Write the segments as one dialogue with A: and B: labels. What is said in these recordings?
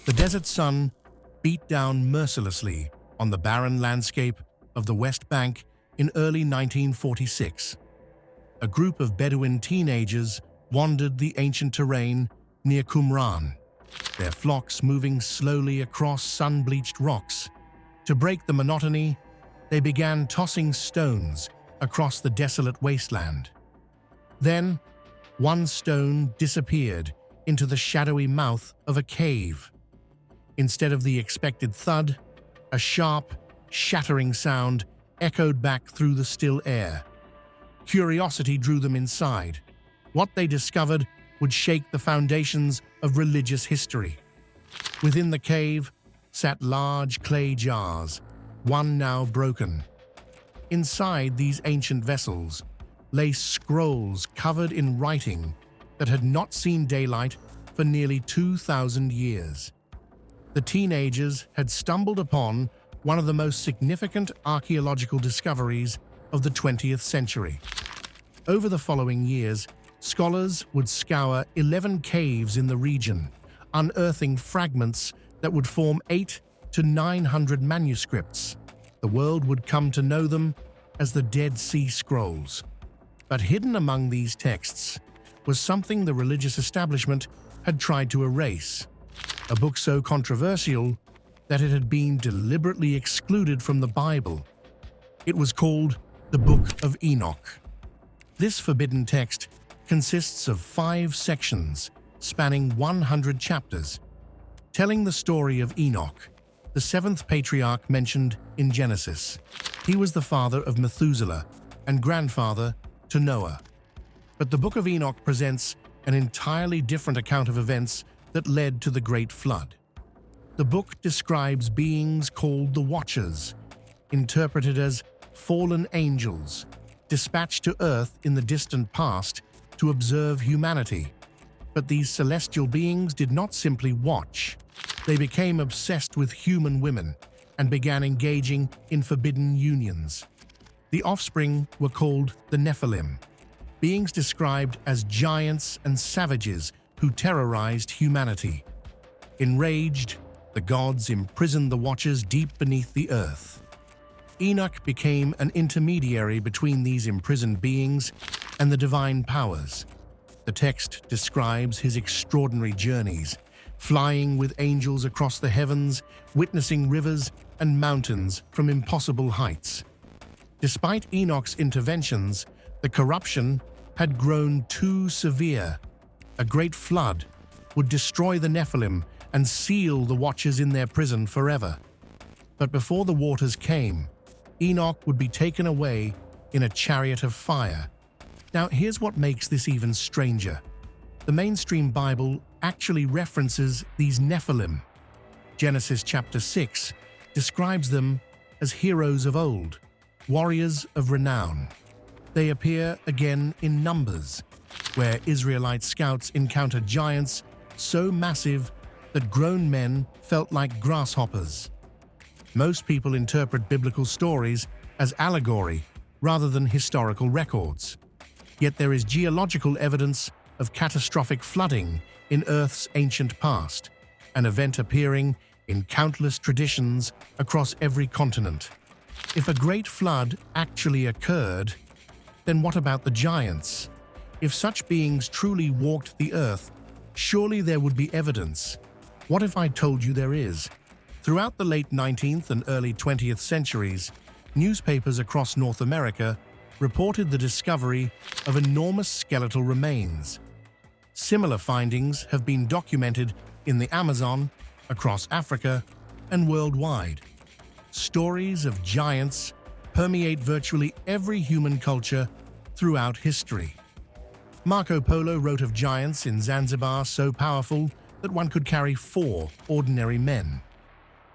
A: The desert sun beat down mercilessly on the barren landscape of the West Bank in early 1946. A group of Bedouin teenagers wandered the ancient terrain near Qumran, their flocks moving slowly across sun-bleached rocks. To break the monotony, they began tossing stones across the desolate wasteland. Then, one stone disappeared into the shadowy mouth of a cave. Instead of the expected thud, a sharp, shattering sound echoed back through the still air. Curiosity drew them inside. What they discovered would shake the foundations of religious history. Within the cave sat large clay jars, one now broken. Inside these ancient vessels lay scrolls covered in writing that had not seen daylight for nearly 2,000 years. The teenagers had stumbled upon one of the most significant archaeological discoveries of the 20th century. Over the following years, scholars would scour 11 caves in the region, unearthing fragments that would form 800 to 900 manuscripts. The world would come to know them as the Dead Sea Scrolls. But hidden among these texts was something the religious establishment had tried to erase, a book so controversial that it had been deliberately excluded from the Bible. It was called the Book of Enoch. This forbidden text consists of 5 sections spanning 100 chapters, telling the story of Enoch, the 7th patriarch mentioned in Genesis. He was the father of Methuselah and grandfather to Noah. But the Book of Enoch presents an entirely different account of events that led to the Great Flood. The book describes beings called the Watchers, interpreted as fallen angels, dispatched to Earth in the distant past to observe humanity. But these celestial beings did not simply watch. They became obsessed with human women and began engaging in forbidden unions. The offspring were called the Nephilim, beings described as giants and savages who terrorized humanity. Enraged, the gods imprisoned the Watchers deep beneath the earth. Enoch became an intermediary between these imprisoned beings and the divine powers. The text describes his extraordinary journeys, flying with angels across the heavens, witnessing rivers and mountains from impossible heights. Despite Enoch's interventions, the corruption had grown too severe. A great flood would destroy the Nephilim and seal the Watchers in their prison forever. But before the waters came, Enoch would be taken away in a chariot of fire. Now, here's what makes this even stranger. The mainstream Bible actually references these Nephilim. Genesis chapter 6 describes them as heroes of old, warriors of renown. They appear again in Numbers, where Israelite scouts encountered giants so massive that grown men felt like grasshoppers. Most people interpret biblical stories as allegory rather than historical records. Yet there is geological evidence of catastrophic flooding in Earth's ancient past, an event appearing in countless traditions across every continent. If a great flood actually occurred, then what about the giants? If such beings truly walked the earth, surely there would be evidence. What if I told you there is? Throughout the late 19th and early 20th centuries, newspapers across North America reported the discovery of enormous skeletal remains. Similar findings have been documented in the Amazon, across Africa, and worldwide. Stories of giants permeate virtually every human culture throughout history. Marco Polo wrote of giants in Zanzibar so powerful that one could carry 4 ordinary men.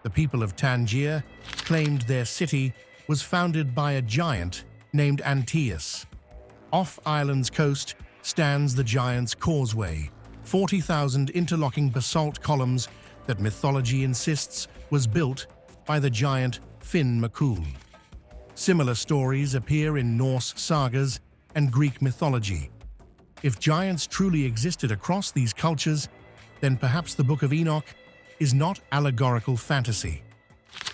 A: The people of Tangier claimed their city was founded by a giant named Antaeus. Off Ireland's coast stands the Giant's Causeway, 40,000 interlocking basalt columns that mythology insists was built by the giant Finn McCool. Similar stories appear in Norse sagas and Greek mythology. If giants truly existed across these cultures, then perhaps the Book of Enoch is not allegorical fantasy.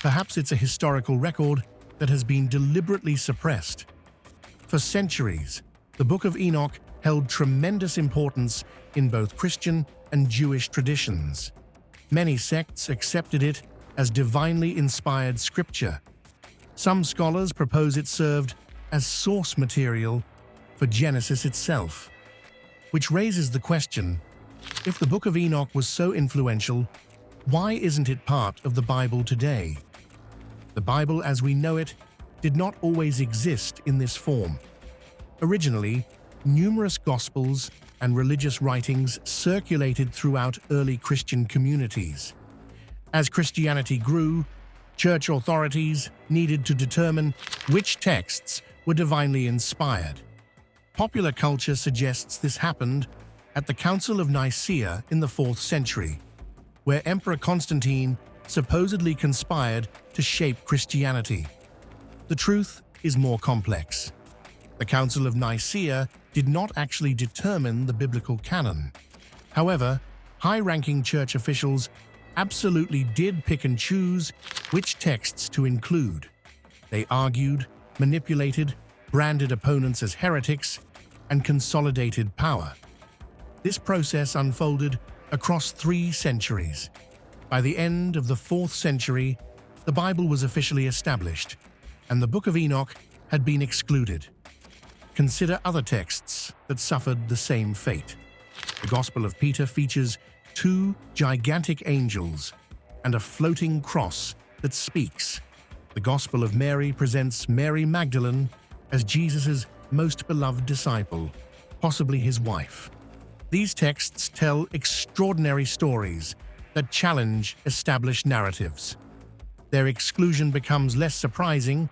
A: Perhaps it's a historical record that has been deliberately suppressed. For centuries, the Book of Enoch held tremendous importance in both Christian and Jewish traditions. Many sects accepted it as divinely inspired scripture. Some scholars propose it served as source material for Genesis itself, which raises the question, if the Book of Enoch was so influential, why isn't it part of the Bible today? The Bible as we know it did not always exist in this form. Originally, numerous Gospels and religious writings circulated throughout early Christian communities. As Christianity grew, church authorities needed to determine which texts were divinely inspired. Popular culture suggests this happened at the Council of Nicaea in the 4th century, where Emperor Constantine supposedly conspired to shape Christianity. The truth is more complex. The Council of Nicaea did not actually determine the biblical canon. However, high-ranking church officials absolutely did pick and choose which texts to include. They argued, manipulated, branded opponents as heretics, and consolidated power. This process unfolded across 3 centuries. By the end of the 4th century, the Bible was officially established, and the Book of Enoch had been excluded. Consider other texts that suffered the same fate. The Gospel of Peter features 2 gigantic angels and a floating cross that speaks. The Gospel of Mary presents Mary Magdalene as Jesus' most beloved disciple, possibly his wife. These texts tell extraordinary stories that challenge established narratives. Their exclusion becomes less surprising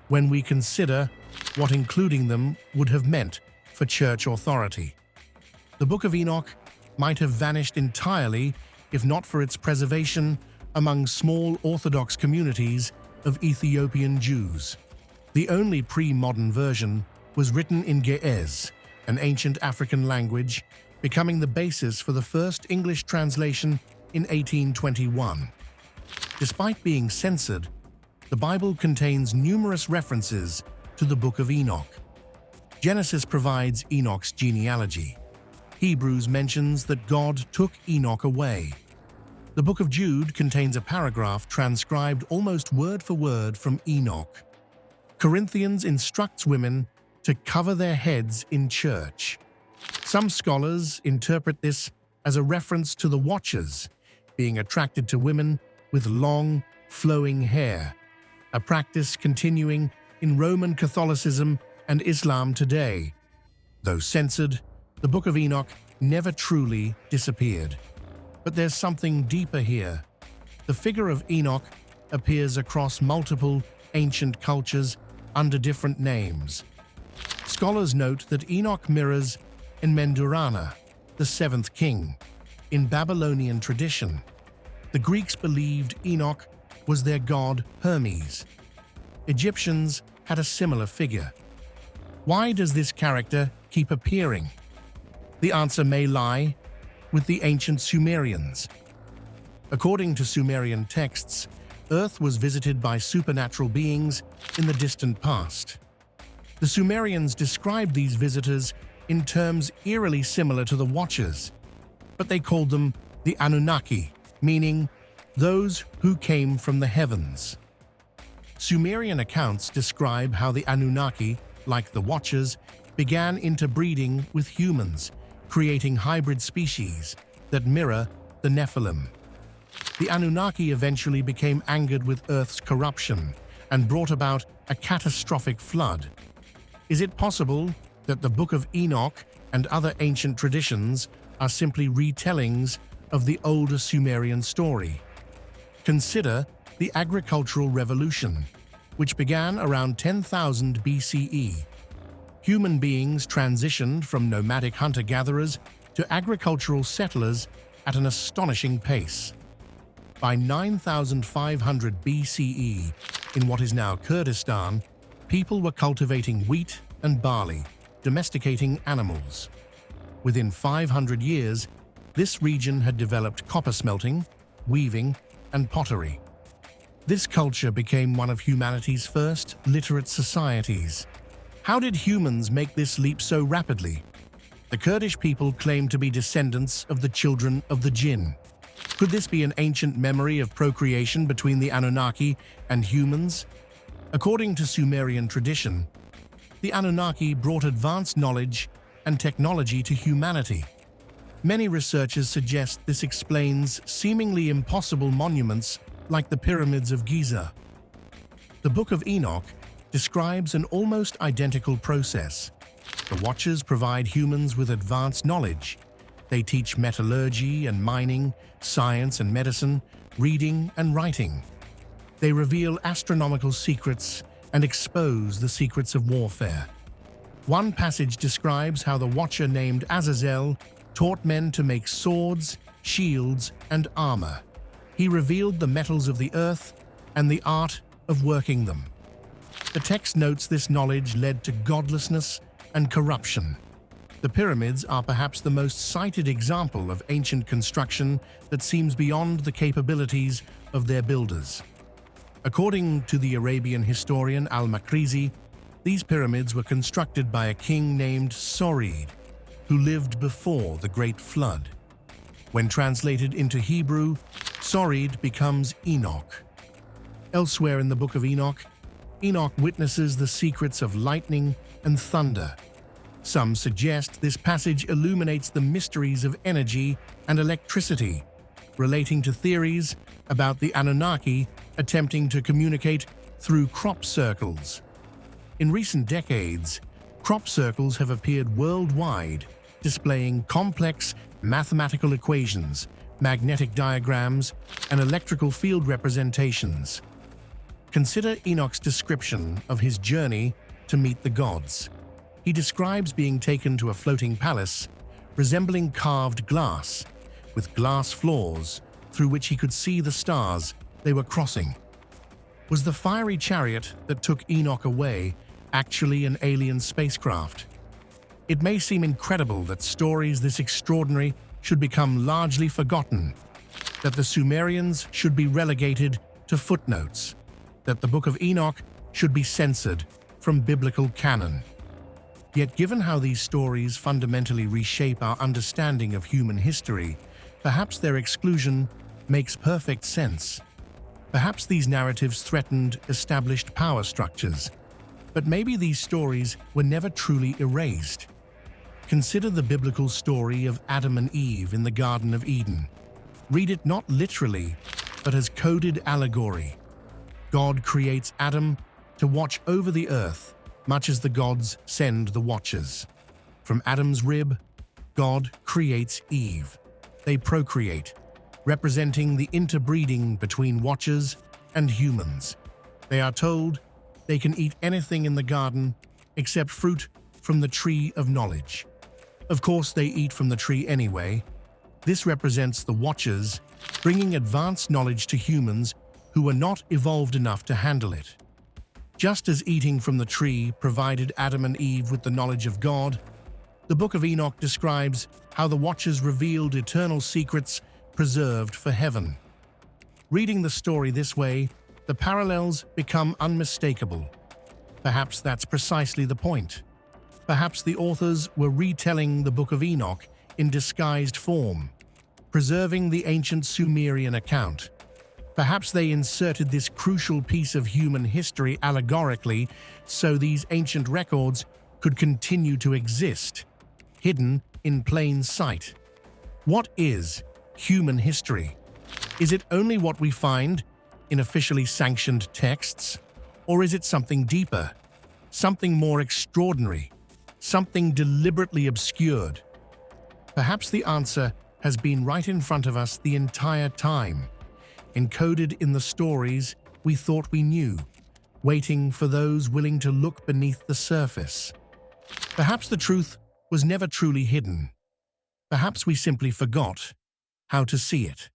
A: when we consider what including them would have meant for church authority. The Book of Enoch might have vanished entirely if not for its preservation among small Orthodox communities of Ethiopian Jews. The only pre-modern version was written in Ge'ez, an ancient African language, becoming the basis for the first English translation in 1821. Despite being censored, the Bible contains numerous references to the Book of Enoch. Genesis provides Enoch's genealogy. Hebrews mentions that God took Enoch away. The Book of Jude contains a paragraph transcribed almost word for word from Enoch. Corinthians instructs women to cover their heads in church. Some scholars interpret this as a reference to the Watchers being attracted to women with long, flowing hair, a practice continuing in Roman Catholicism and Islam today. Though censored, the Book of Enoch never truly disappeared. But there's something deeper here. The figure of Enoch appears across multiple ancient cultures under different names. Scholars note that Enoch mirrors Enmendurana, the 7th king, in Babylonian tradition. The Greeks believed Enoch was their god Hermes. Egyptians had a similar figure. Why does this character keep appearing? The answer may lie with the ancient Sumerians. According to Sumerian texts, Earth was visited by supernatural beings in the distant past. The Sumerians described these visitors in terms eerily similar to the Watchers, but they called them the Anunnaki, meaning those who came from the heavens. Sumerian accounts describe how the Anunnaki, like the Watchers, began interbreeding with humans, creating hybrid species that mirror the Nephilim. The Anunnaki eventually became angered with Earth's corruption and brought about a catastrophic flood. Is it possible that the Book of Enoch and other ancient traditions are simply retellings of the older Sumerian story? Consider the agricultural revolution, which began around 10,000 BCE. Human beings transitioned from nomadic hunter-gatherers to agricultural settlers at an astonishing pace. By 9,500 BCE, in what is now Kurdistan, people were cultivating wheat and barley, domesticating animals. Within 500 years, this region had developed copper smelting, weaving, and pottery. This culture became one of humanity's first literate societies. How did humans make this leap so rapidly? The Kurdish people claim to be descendants of the children of the jinn. Could this be an ancient memory of procreation between the Anunnaki and humans? According to Sumerian tradition, the Anunnaki brought advanced knowledge and technology to humanity. Many researchers suggest this explains seemingly impossible monuments like the pyramids of Giza. The Book of Enoch describes an almost identical process. The Watchers provide humans with advanced knowledge. They teach metallurgy and mining, science and medicine, reading and writing. They reveal astronomical secrets and expose the secrets of warfare. One passage describes how the Watcher named Azazel taught men to make swords, shields, and armor. He revealed the metals of the earth and the art of working them. The text notes this knowledge led to godlessness and corruption. The pyramids are perhaps the most cited example of ancient construction that seems beyond the capabilities of their builders. According to the Arabian historian al-Makrizi, these pyramids were constructed by a king named Sorid, who lived before the Great Flood. When translated into Hebrew, Sorid becomes Enoch. Elsewhere in the Book of Enoch, Enoch witnesses the secrets of lightning and thunder. Some suggest this passage illuminates the mysteries of energy and electricity, relating to theories about the Anunnaki attempting to communicate through crop circles. In recent decades, crop circles have appeared worldwide, displaying complex mathematical equations, magnetic diagrams, and electrical field representations. Consider Enoch's description of his journey to meet the gods. He describes being taken to a floating palace resembling carved glass, with glass floors through which he could see the stars they were crossing. Was the fiery chariot that took Enoch away actually an alien spacecraft? It may seem incredible that stories this extraordinary should become largely forgotten, that the Sumerians should be relegated to footnotes, that the Book of Enoch should be censored from biblical canon. Yet given how these stories fundamentally reshape our understanding of human history, perhaps their exclusion makes perfect sense. Perhaps these narratives threatened established power structures, but maybe these stories were never truly erased. Consider the biblical story of Adam and Eve in the Garden of Eden. Read it not literally, but as coded allegory. God creates Adam to watch over the earth, much as the gods send the watchers. From Adam's rib, God creates Eve. They procreate, representing the interbreeding between watchers and humans. They are told they can eat anything in the garden except fruit from the tree of knowledge. Of course, they eat from the tree anyway. This represents the Watchers bringing advanced knowledge to humans who were not evolved enough to handle it. Just as eating from the tree provided Adam and Eve with the knowledge of God, the Book of Enoch describes how the Watchers revealed eternal secrets preserved for heaven. Reading the story this way, the parallels become unmistakable. Perhaps that's precisely the point. Perhaps the authors were retelling the Book of Enoch in disguised form, preserving the ancient Sumerian account. Perhaps they inserted this crucial piece of human history allegorically so these ancient records could continue to exist, hidden in plain sight. What is human history? Is it only what we find in officially sanctioned texts? Or is it something deeper, something more extraordinary, something deliberately obscured? Perhaps the answer has been right in front of us the entire time, encoded in the stories we thought we knew, waiting for those willing to look beneath the surface. Perhaps the truth was never truly hidden. Perhaps we simply forgot how to see it.